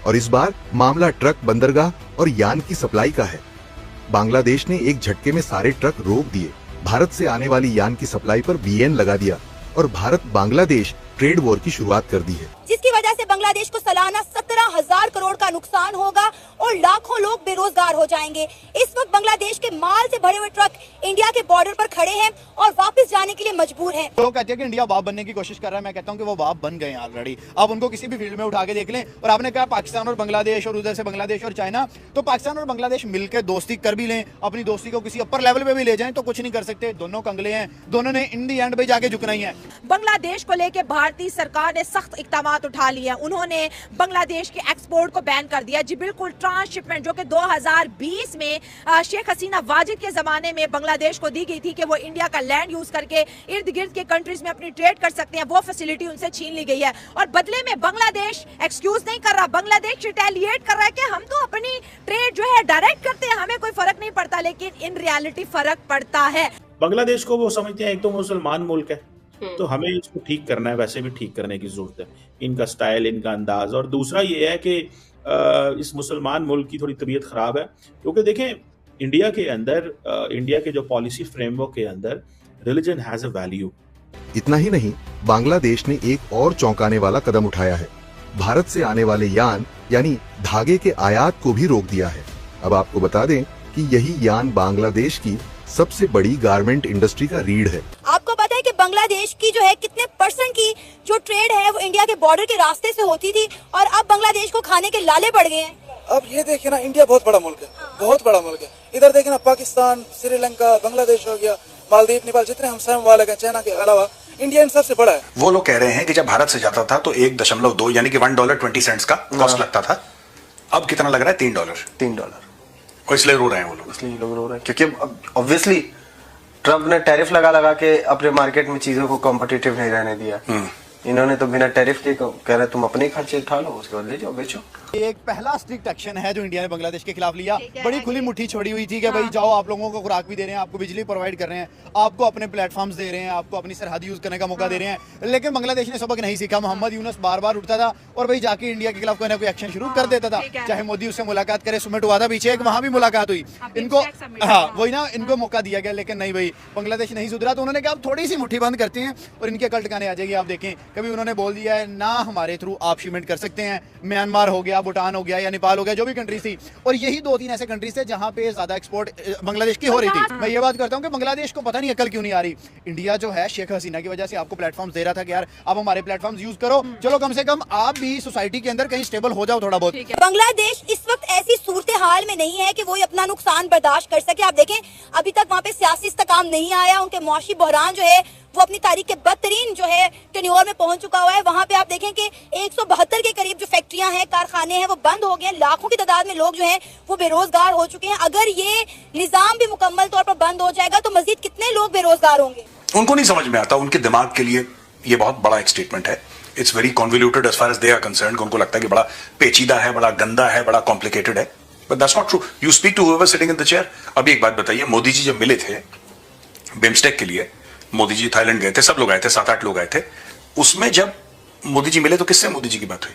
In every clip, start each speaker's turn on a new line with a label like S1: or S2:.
S1: और इस बार मामला ट्रक, बंदरगाह और यान की सप्लाई का है। बांग्लादेश ने एक झटके में सारे ट्रक रोक दिए, भारत से आने वाली यान की सप्लाई पर बैन लगा दिया और भारत बांग्लादेश ट्रेड वॉर की शुरुआत कर दी है,
S2: जिसकी वजह से बांग्लादेश को सालाना 17,000 करोड़ का नुकसान होगा और लाखों लोग बेरोजगार हो जाएंगे। इस वक्त बांग्लादेश के माल से भरे हुए ट्रक इंडिया के बॉर्डर पर खड़े हैं और वापस जाने के लिए मजबूर हैं।
S3: लोग कहते हैं कि इंडिया बाप बनने की कोशिश कर रहा है, मैं कहता हूं कि वो बाप बन गए हैं ऑलरेडी। आप उनको किसी भी फील्ड में उठा के देख लें। और आपने कहा पाकिस्तान और बांग्लादेश और उधर से बांग्लादेश और चाइना, तो पाकिस्तान और बांग्लादेश मिलकर दोस्ती कर भी लें, अपनी दोस्ती को किसी अपर लेवल पे भी ले जाएं तो कुछ नहीं कर सकते। दोनों कंगले हैं, दोनों ने इन दी एंड पे जाके झुकना ही है।
S4: बांग्लादेश को लेकर भारतीय सरकार ने सख्त इक़दाम उठा लिए हैं। उन्होंने बांग्लादेश के एक्सपोर्ट को बैन कर दिया। जी बिल्कुल, ट्रांसशिपमेंट जो कि 2020 में शेख हसीना वाजिद के जमाने में बांग्लादेश को दी गई थी कि वो इंडिया का लैंड यूज करके इर्द गिर्द के कंट्रीज में अपनी ट्रेड कर सकते हैं, वो फैसिलिटी उनसे छीन ली गई है। और बदले में बांग्लादेश एक्सक्यूज नहीं कर रहा, बांग्लादेश रिटेलिएट कर रहा है कि हम तो अपनी ट्रेड जो है डायरेक्ट करते हैं, हमें कोई फर्क नहीं पड़ता। लेकिन इन रियलिटी फर्क पड़ता है।
S5: बांग्लादेश को वो समझते हैं एक तो मुसलमान मुल्क है, तो हमें इसको ठीक करना है, वैसे भी ठीक करने की जरूरत है, इनका स्टाइल, इनका अंदाज। और दूसरा ये है कि इस मुसलमान मुल्क की थोड़ी तबीयत खराब है, क्योंकि देखें इंडिया के अंदर, इंडिया के जो पॉलिसी फ्रेमवर्क के अंदर रिलीजन हैज अ वैल्यू।
S1: इतना ही नहीं, बांग्लादेश ने एक और चौंकाने वाला कदम उठाया है। भारत से आने वाले यान यानी धागे के आयात को भी रोक दिया है। अब आपको बता दें कि यही यान बांग्लादेश की सबसे बड़ी गारमेंट इंडस्ट्री का रीढ़ है।
S2: आपको पता है कि बांग्लादेश की जो है कितने परसेंट की जो ट्रेड है वो इंडिया के बॉर्डर के रास्ते से होती थी और अब बांग्लादेश को खाने के लाले पड़ गए हैं।
S6: अब ये देखिए ना, इंडिया बहुत बड़ा मुल्क है, बहुत बड़ा मुल्क है। इधर देखिए ना, पाकिस्तान, श्रीलंका, बांग्लादेश हो गया, मालदीव, नेपाल, जितने हमसायों वाले हैं, चाइना के अलावा इंडिया इन सबसे बड़ा है।
S7: वो लोग कह रहे हैं कि जब भारत से जाता था तो 1.2 यानी कि $1.20 का कॉस्ट लगता था। अब कितना लग रहा है? $3। और इसलिए रो रहे हैं वो लोग।
S8: इसलिए लोग रो रहे हैं क्योंकि ऑब्वियसली ट्रम्प ने टैरिफ लगा के अपने मार्केट में चीजों को कॉम्पिटिटिव नहीं रहने दिया। इन्होंने तो बिना टैरिफ के कह रहे तुम अपने खर्चे उठा लो, उसके बाद ले जाओ, बेचो।
S3: एक पहला स्ट्रिक्ट एक्शन है जो इंडिया ने बांग्लादेश के खिलाफ लिया। बड़ी खुली मुट्ठी छोड़ी हुई थी कि भाई जाओ, आप लोगों को खुराक भी दे रहे हैं, आपको बिजली प्रोवाइड कर रहे हैं, आपको अपने प्लेटफॉर्म्स दे रहे हैं, आपको अपनी सरहद यूज करने का मौका दे रहे हैं। लेकिन बांग्लादेश ने सबक नहीं सीखा। मोहम्मद यूनुस बार बार उठता था और भाई जाके इंडिया के खिलाफ कोई ना कोई एक्शन शुरू कर देता था। चाहे मोदी उससे मुलाकात करे, सुमिट हुआ था पीछे एक, वहां भी मुलाकात हुई। इनको वही ना, इनको मौका दिया गया, लेकिन नहीं भाई, बांग्लादेश नहीं सुधरा। तो उन्होंने कहा थोड़ी सी मुट्ठी बंद करते हैं और इनके अकल ठिकाने आ जाएगी। आप देखें, कभी उन्होंने बोल दिया है ना हमारे थ्रू आप शिपमेंट कर सकते हैं। म्यांमार हो गया, भूटान हो गया या नेपाल हो गया, जो भी कंट्रीज थी, और यही 2-3 ऐसे कंट्रीज थे जहां पे ज्यादा एक्सपोर्ट बांग्लादेश की हो रही थी। मैं ये बात करता हूं कि बांग्लादेश को पता नहीं अकल क्यों नहीं आ रही। इंडिया जो है शेख हसीना की वजह से आपको प्लेटफॉर्म्स दे रहा था कि यार आप हमारे प्लेटफॉर्म्स यूज करो, चलो कम से कम आप भी सोसाइटी के अंदर कहीं स्टेबल हो जाओ थोड़ा बहुत।
S2: बांग्लादेश इस वक्त ऐसी सूरत हाल में नहीं है कि वो अपना नुकसान बर्दाश्त कर सके। आप देखें, अभी तक वहाँ पे सियासी इस्तेकाम नहीं आया। उनके मुआशी बहरान जो है वो अपनी तारीख के बदतरीन जो है टेन्योर में पहुंच चुका हुआ है। वहाँ पे आप देखें कि 172 के करीब जो फैक्ट्रियां हैं, कारखाने हैं, वो बंद हो गए हैं। लाखों की तादाद में लोग जो हैं वो बेरोजगार हो चुके हैं। अगर ये निजाम भी मुकम्मल तौर पर बंद हो जाएगा तो मजीद कितने लोग बेरोजगार होंगे?
S7: उनको नहीं समझ में आता। उनके दिमाग के लिए ये बहुत बड़ा एक स्टेटमेंट है। It's very convoluted as far as they are concerned. उनको लगता है कि बड़ा पेचीदा है, बड़ा गंदा है, बड़ा कॉम्प्लिकेटेड है। But that's not true. You speak to whoever sitting in the chair. अभी एक बात बताइए, मोदी जी जब मिले थे बिम्स्टेक के लिए, मोदी जी थाईलैंड गए थे, सब लोग आए थे, 7-8 लोग आए थे। उसमें जब मोदी जी मिले तो किससे मोदी जी की बात हुई?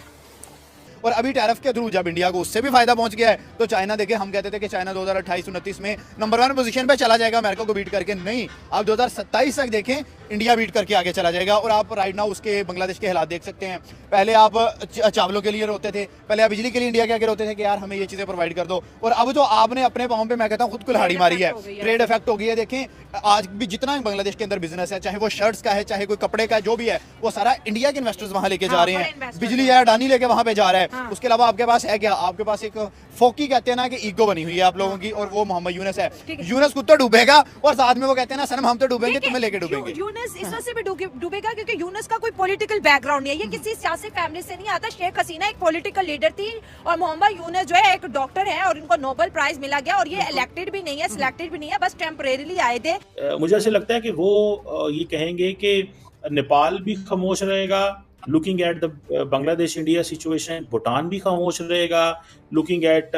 S3: और अभी टैरिफ के थ्रू जब इंडिया को उससे भी फायदा पहुंच गया है तो चाइना, देखिए हम कहते थे कि चाइना 2028-29 में नंबर 1 पोजीशन पे चला जाएगा अमेरिका को बीट करके। नहीं, आप 2027 तक देखें इंडिया बीट करके आगे चला जाएगा। और आप राइट नाउ उसके बांग्लादेश के हालात देख सकते हैं। पहले आप चावलों के लिए रोते थे, पहले आप बिजली के लिए इंडिया के आगे रोते थे कि यार हमें ये चीजें प्रोवाइड कर दो। और अब जो आपने अपने पाँव पे, मैं कहता हूँ, खुद कुल्हाड़ी मारी है, ट्रेड इफेक्ट हो गई है। देखें आज भी जितना बांग्लादेश के अंदर बिजनेस है, चाहे वो शर्ट्स का है, चाहे कोई कपड़े का, जो भी है, वो सारा इंडिया के इन्वेस्टर्स वहां लेके जा रहे हैं। बिजली है, अडानी लेके वहां पे जा रहा है। उसके अलावा आपके पास है क्या? आपके पास एक फोकी कहते हैं ना कि ईगो बनी हुई है आप लोगों की, और वो मोहम्मद यूनुस है। यूनुस खुद तो डूबेगा और साथ में वो कहते हैं ना सनम हम तो डूबेंगे, तुम्हें लेके डूबेंगे।
S4: यूनुस इस वजह से भी डूबेगा क्योंकि यूनुस का कोई पॉलिटिकल बैकग्राउंड नहीं है, ये किसी सियासी फैमिली से नहीं आता। शेख हसीना एक पॉलिटिकल लीडर थी और मोहम्मद यूनुस जो है एक डॉक्टर है और इनको नोबेल प्राइज मिला गया। और ये इलेक्टेड भी नहीं है, सिलेक्टेड भी नहीं है, बस टेम्परेरीली आए थे।
S5: मुझे ऐसे लगता है कि वो ये कहेंगे कि नेपाल भी खामोश रहेगा looking at the Bangladesh India situation, Bhutan भी खामोश रहेगा लुकिंग एट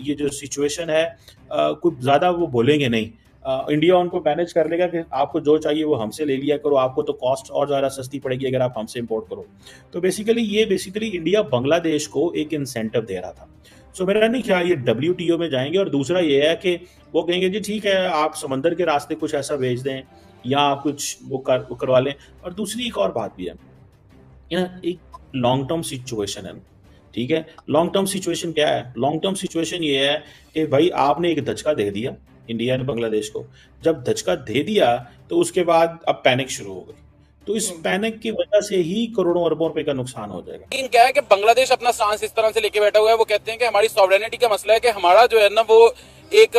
S5: ये जो सिचुएशन है, कुछ ज़्यादा वो बोलेंगे नहीं। इंडिया उनको मैनेज कर लेगा कि आपको जो चाहिए वो हमसे ले लिया करो, आपको तो कॉस्ट और ज़्यादा सस्ती पड़ेगी अगर आप हमसे इंपोर्ट करो। तो बेसिकली इंडिया बांग्लादेश को एक इंसेंटिव दे रहा था। सो मेरा नहीं ख्याल ये WTO में जाएंगे। और दूसरा ये है कि वो कहेंगे जी ठीक है, आप समंदर के रास्ते कुछ ऐसा भेज दें या आप कुछ वो करवा लें। और दूसरी एक और बात भी है, एक लॉन्ग टर्म सिचुएशन है, ठीक है। लॉन्ग टर्म सिचुएशन क्या है? लॉन्ग टर्म सिचुएशन ये है कि भाई आपने एक धचका दे दिया इंडिया ने बांग्लादेश को। जब धचका दे दिया तो उसके बाद अब पैनिक शुरू हो गई, तो इस पैनिक की वजह से ही करोड़ों अरबों रुपए का नुकसान हो जाएगा।
S9: लेकिन क्या है कि बांग्लादेश अपना स्टांस इस तरह से लेके बैठा हुआ है, वो कहते हैं कि हमारी सॉवरेनिटी का मसला है, कि हमारा जो है ना वो एक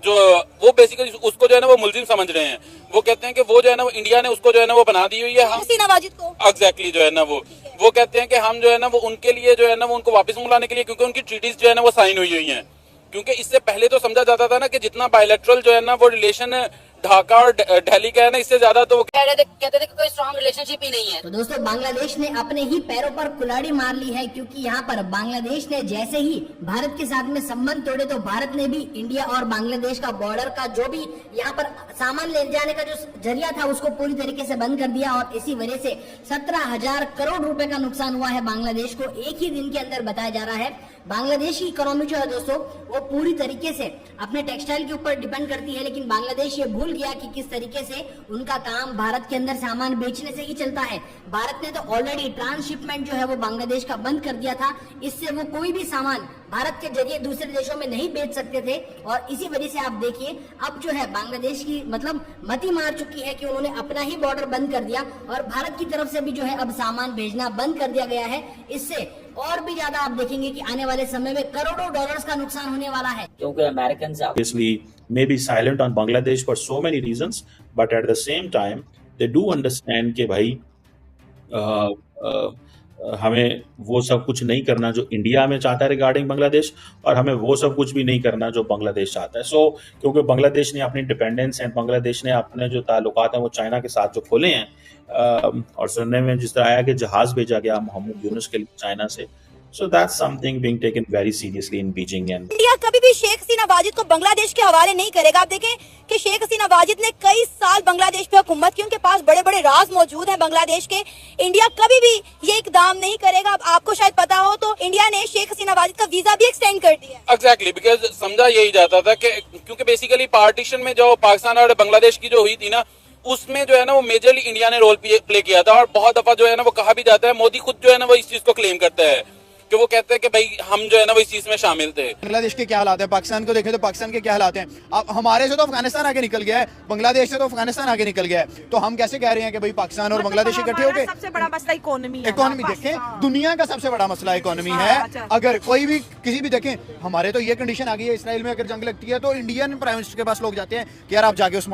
S9: जो वो बेसिकली उसको जो है ना वो मुलजिम समझ रहे हैं। वो कहते हैं कि वो जो है ना इंडिया ने उसको जो है ना वो बना दी हुई है, हम
S2: हसीना वाजिद को
S9: एग्जैक्टली जो है ना वो कहते हैं कि हम जो है ना वो उनके लिए जो है ना वो उनको वापस बुलाने के लिए, क्योंकि उनकी ट्रीटीज जो है ना वो साइन हुई हैं। क्योंकि इससे पहले तो समझा जाता था ना कि जितना बायलैटरल जो है ना वो रिलेशन ढाका और दिल्ली का है ना, इससे ज्यादा तो
S2: कहते थे कि कोई स्ट्रॉन्ग रिलेशनशिप ही नहीं है।
S10: तो दोस्तों बांग्लादेश ने अपने ही पैरों पर कुल्हाड़ी मार ली है, क्योंकि यहाँ पर बांग्लादेश ने जैसे ही भारत के साथ में संबंध तोड़े तो भारत ने भी इंडिया और बांग्लादेश का बॉर्डर का जो भी यहाँ पर सामान ले जाने का जो जरिया था उसको पूरी तरीके से बंद कर दिया। और इसी वजह से 17,000 करोड़ रुपए का नुकसान हुआ है बांग्लादेश को एक ही दिन के अंदर, बताया जा रहा है। बांग्लादेश की इकोनॉमी जो है दोस्तों वो पूरी तरीके से अपने टेक्सटाइल के ऊपर डिपेंड करती है, लेकिन बांग्लादेश ये भूल गया कि किस तरीके से उनका काम भारत के अंदर सामान बेचने से ही चलता है। भारत ने तो ऑलरेडी ट्रांसशिपमेंट जो है वो बांग्लादेश का बंद कर दिया था, इससे वो कोई भी सामान भारत के जरिए दूसरे देशों में नहीं बेच सकते थे। और इसी वजह से आप देखिए अब जो है बांग्लादेश की मतलब मती मार चुकी है कि उन्होंने अपना ही बॉर्डर बंद कर दिया और भारत की तरफ से भी जो है अब सामान भेजना बंद कर दिया गया है। इससे और भी ज्यादा आप देखेंगे कि आने वाले समय में करोड़ों डॉलर्स का नुकसान होने वाला है, क्योंकि American
S5: obviously may be silent on Bangladesh for so many reasons, but at the same time they do understand कि भाई हमें वो सब कुछ नहीं करना जो इंडिया में चाहता है रिगार्डिंग बांग्लादेश, और हमें वो सब कुछ भी नहीं करना जो बांग्लादेश चाहता है। सो क्योंकि बांग्लादेश ने अपनी डिपेंडेंस एंड बांग्लादेश ने अपने जो ताल्लुकात हैं वो चाइना के साथ जो खोले हैं, और सुनने में जिस तरह आया कि जहाज भेजा गया मोहम्मद यूनुस के लिए चाइना से। So that's something being taken very seriously in Beijing and
S2: India कभी भी शेख हसीना वाजिद को बांग्लादेश के हवाले नहीं करेगा। आप देखें कि शेख हसीना वाजिद ने कई साल बांग्लादेश पे हुकूमत की, उनके पास बड़े बड़े राज मौजूद हैं बांग्लादेश के। इंडिया कभी भी ये इकदाम नहीं करेगा। अब आपको शायद पता हो तो इंडिया ने शेख हसीना वाजिद का वीजा भी एक्सटेंड कर दिया।
S9: एग्जैक्टली बिकॉज समझा यही जाता था कि क्योंकि बेसिकली पार्टीशन में जो पाकिस्तान और बांग्लादेश की जो हुई थी ना, उसमें जो है ना वो मेजरली इंडिया ने रोल प्ले किया था। और बहुत दफा जो है ना वो कहा भी जाता है, मोदी खुद जो है ना वो इस चीज को क्लेम करता है कि वो कहते हैं कि भाई हम जो है ना वो इस चीज में शामिल थे।
S3: बांग्लादेश के क्या हालात है, पाकिस्तान को देखें तो पाकिस्तान के क्या हालात हैं। अब हमारे से तो अफगानिस्तान आगे निकल गया है, बांग्लादेश से तो अफगानिस्तान आगे निकल गया है, तो हम कैसे कह रहे हैं कि भाई पाकिस्तान और बांग्लादेश इकट्ठे हो गए।
S4: सबसे बड़ा मसला इकोनॉमी है।
S3: इकोनॉमी देखें, दुनिया का सबसे बड़ा मसला इकोनॉमी है। अगर कोई भी किसी भी देखें, हमारे तो ये कंडीशन आ गई है, इसराइल में अगर जंग लगती है तो इंडियन प्राइम मिनिस्टर के पास लोग जाते हैं कि यार आप जाके उस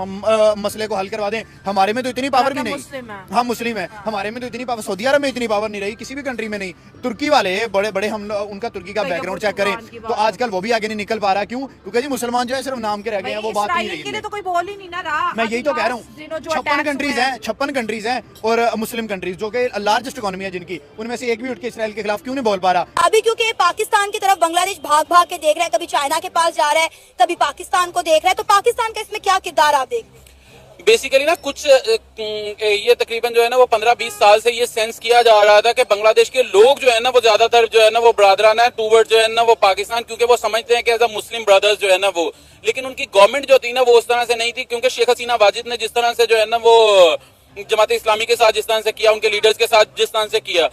S3: मसले को हल करवा दें। हमारे में तो इतनी पावर भी नहीं, हम मुस्लिम है, हमारे में तो इतनी पावर, सऊदी अरब में इतनी पावर नहीं रही, किसी भी कंट्री में नहीं। तुर्की वाले बड़े बड़े हम उनका तुर्की का बैकग्राउंड चेक करें तो आजकल वो भी आगे नहीं निकल पा रहा। क्यों? क्योंकि जी मुसलमान जो है सिर्फ नाम के रह गए हैं, वो बात नहीं रही है।
S4: तो कोई बोल ही नहीं ना रहा।
S3: मैं यही तो कह रहा हूँ, 56 कंट्रीज हैं और मुस्लिम कंट्रीज जो कि लार्जेस्ट इकोनॉमी है जिनकी, उनमें से एक भी उठ के इसराइल के खिलाफ क्यों नहीं बोल पा रहा।
S2: अभी क्योंकि पाकिस्तान की तरफ बांग्लादेश भाग भाग के देख रहा है, कभी चाइना के पास जा रहा है, कभी पाकिस्तान को देख रहा है, तो पाकिस्तान का इसमें क्या किरदार आप देख रहे हैं?
S9: बेसिकली ना कुछ ये तकरीबन जो है ना वो 15-20 साल से ये सेंस किया जा रहा था कि बांग्लादेश के लोग जो है ना वो ज्यादातर जो है ना वो ब्रादराना है टूवर्ड जो है ना वो पाकिस्तान, क्योंकि वो समझते हैं कि एज अ मुस्लिम ब्रदर्स जो है ना वो। लेकिन उनकी गवर्नमेंट जो थी ना वो उस तरह से नहीं थी, क्योंकि शेख हसीना वाजिद ने जिस तरह से जो है ना वो जमात इस्लामी के साथ जिस तरह से किया, उनके लीडर्स के साथ जिस तरह से किया,